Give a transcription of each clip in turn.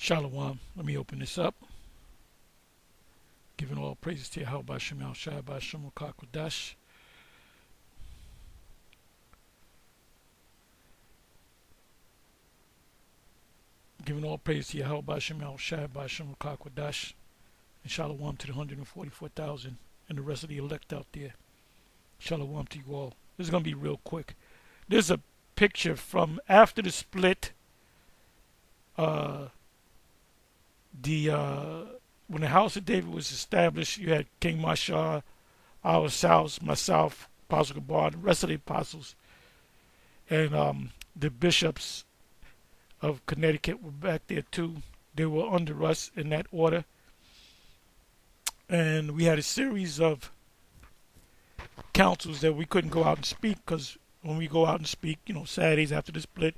Shalom. Let me open this up. Giving all praises to Yahweh Shem Al Shai B'Shem Kodash. Giving all praise to Yahweh Shem Al Shai B'Shem Kodash. And shalom to the 144,000 and the rest of the elect out there. Shalom to you all. This is going to be real quick. There's a picture from after the split. When the house of David was established, you had King Mashah, ourselves, myself, Apostle Gabar, the rest of the apostles, and the bishops of Connecticut were back there too. They were under us in that order. And we had a series of councils that we couldn't go out and speak, because when we go out and speak, Saturdays after the split,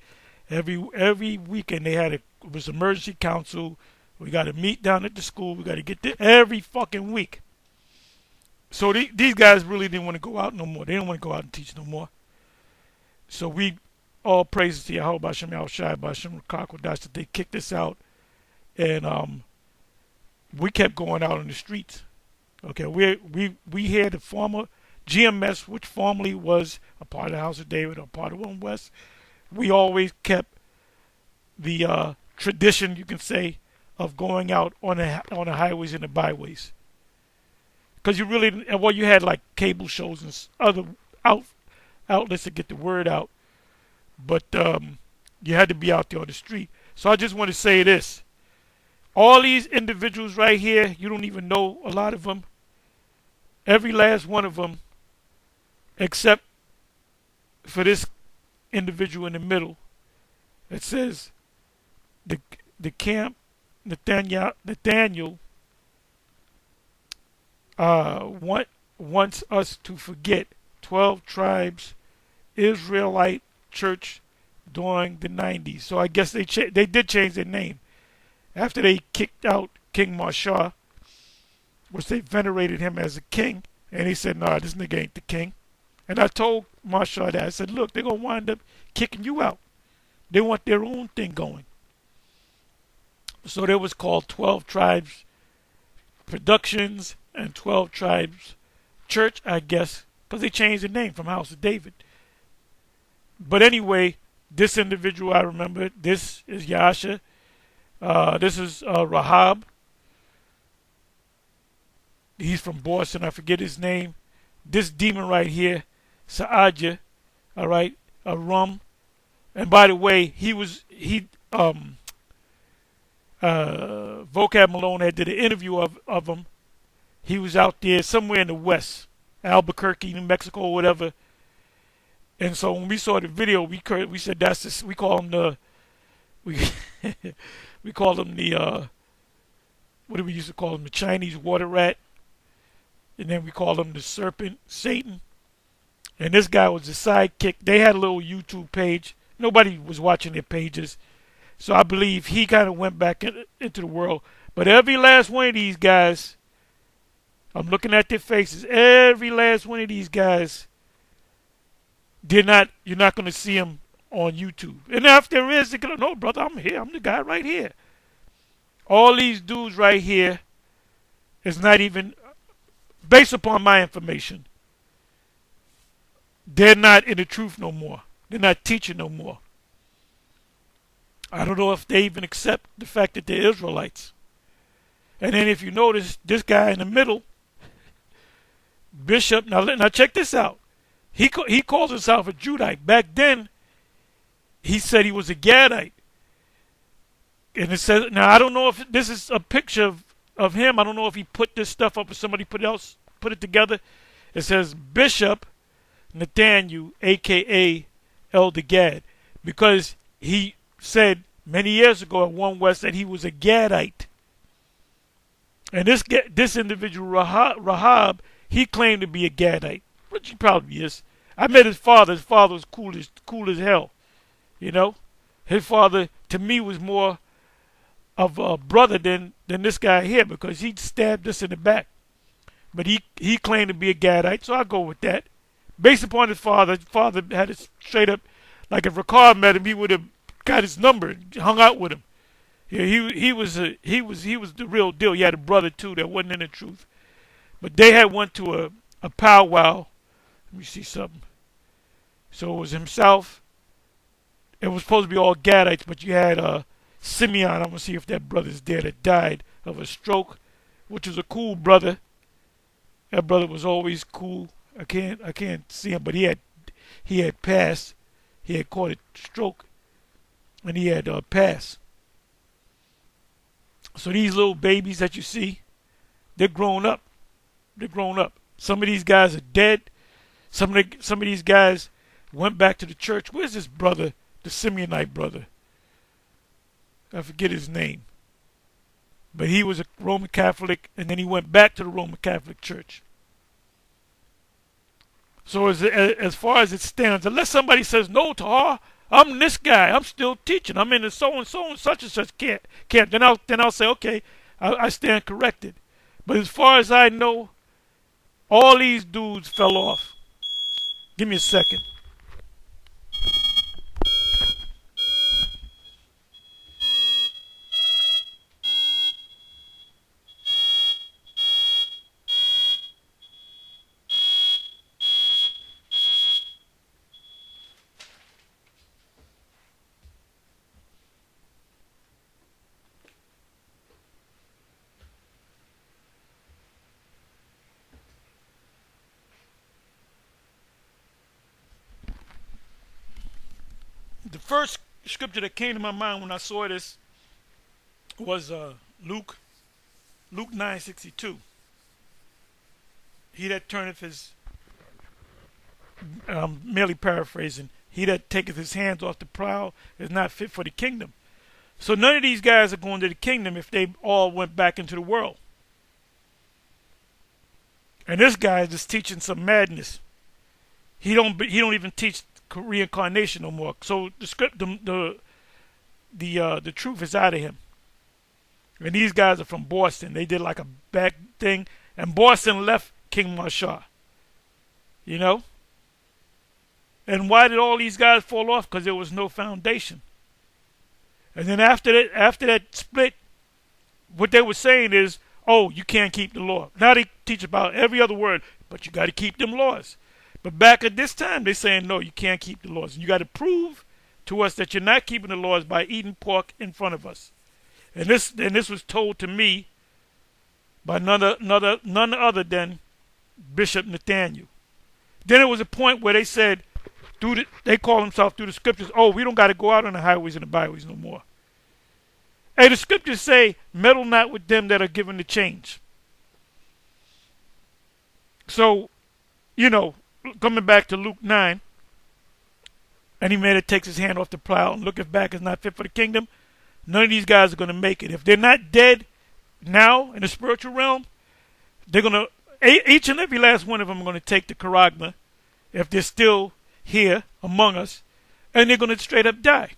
every weekend it was emergency council. We got to meet down at the school. We got to get there every fucking week. So these guys really didn't want to go out no more. They didn't want to go out and teach no more. So we all praises to Yahweh B'Shem Al Shai B'Shem Kodash that they kicked us out, and we kept going out on the streets. Okay, we had the former GMS, which formerly was a part of the House of David, or part of One West. We always kept the tradition, you can say, of going out on the highways and the byways, because you had like cable shows and other outlets to get the word out, but you had to be out there on the street. So I just want to say this: all these individuals right here, you don't even know a lot of them. Every last one of them, except for this individual in the middle. It says the camp Nathaniel wants us to forget 12 tribes Israelite church during the 90s. So I guess they did change their name after they kicked out King Mashah, which they venerated him as a king, and he said, "Nah, this nigga ain't the king." And I told Mashah that. I said, "Look, they're gonna wind up kicking you out. They want their own thing going." So there was called 12 Tribes Productions and 12 Tribes Church, I guess, because they changed the name from House of David. But anyway, this individual, I remember, this is Yasha. This is Rahab. He's from Boston. I forget his name. This demon right here, Saadia, all right, Rum. And by the way, Vocab Malone had did an interview of him. He was out there somewhere in the West, Albuquerque, New Mexico, or whatever. And so when we saw the video, we said that's this. We call him the we call him the what do we used to call him, the Chinese water rat, and then we called him the serpent Satan. And this guy was the sidekick. They had a little YouTube page. Nobody was watching their pages. So I believe he kind of went back into the world. But every last one of these guys, I'm looking at their faces, every last one of these guys, you're not going to see them on YouTube. And if there is, they're going to, "No, brother, I'm here. I'm the guy right here." All these dudes right here is not even, based upon my information, they're not in the truth no more. They're not teaching no more. I don't know if they even accept the fact that they're Israelites. And then if you notice, this guy in the middle, Bishop, now check this out. He calls himself a Judite. Back then, he said he was a Gadite. And it says, now I don't know if this is a picture of him. I don't know if he put this stuff up or somebody put it together. It says Bishop Nathaniel, a.k.a. Elder Gad, because he said many years ago at One West that he was a Gadite. And this individual, Rahab, he claimed to be a Gadite, which he probably is. I met his father. His father was cool as hell. His father, to me, was more of a brother than this guy here, because he stabbed us in the back. But he claimed to be a Gadite, so I'll go with that. Based upon his father had it straight up, like if Ricard met him, he would have got his number and hung out with him. Yeah, he was the real deal. He had a brother too that wasn't in the truth, but they had went to a powwow. Let me see something. So it was himself. It was supposed to be all Gadites, but you had Simeon. I'm gonna see if that brother's there that died of a stroke, which was a cool brother. That brother was always cool. I can't see him, but he had passed. He had caught a stroke, and he had passed. So these little babies that you see, they're grown up. They're grown up. Some of these guys are dead. Some of these guys went back to the church. Where's this brother, the Simeonite brother? I forget his name. But he was a Roman Catholic, and then he went back to the Roman Catholic Church. So as far as it stands, unless somebody says no to I'm this guy. I'm still teaching. I'm in the so and so and such camp. Then I'll say okay, I stand corrected. But as far as I know, all these dudes fell off. Give me a second. The first scripture that came to my mind when I saw this was Luke 9:62. He that turneth his, merely paraphrasing, he that taketh his hands off the plow is not fit for the kingdom. So none of these guys are going to the kingdom if they all went back into the world. And this guy is just teaching some madness. He don't even teach reincarnation no more. So the truth is out of him. And these guys are from Boston. They did like a back thing, and Boston left King Marshall. You know. And why did all these guys fall off? Because there was no foundation. And then after that split, what they were saying is, oh, you can't keep the law. Now they teach about every other word, but you got to keep them laws. But back at this time, they're saying, no, you can't keep the laws. And you got to prove to us that you're not keeping the laws by eating pork in front of us. And this was told to me by none other than Bishop Nathaniel. Then it was a point where they said, they call themselves through the scriptures, oh, we don't got to go out on the highways and the byways no more. Hey, the scriptures say, meddle not with them that are given the change. So, coming back to Luke 9, any man that takes his hand off the plow and looketh back is not fit for the kingdom. None of these guys are going to make it. If they're not dead now in the spiritual realm, they're going to, each and every last one of them are going to take the charagma if they're still here among us, and they're going to straight up die.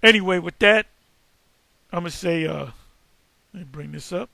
Anyway, with that, I'm going to say, let me bring this up.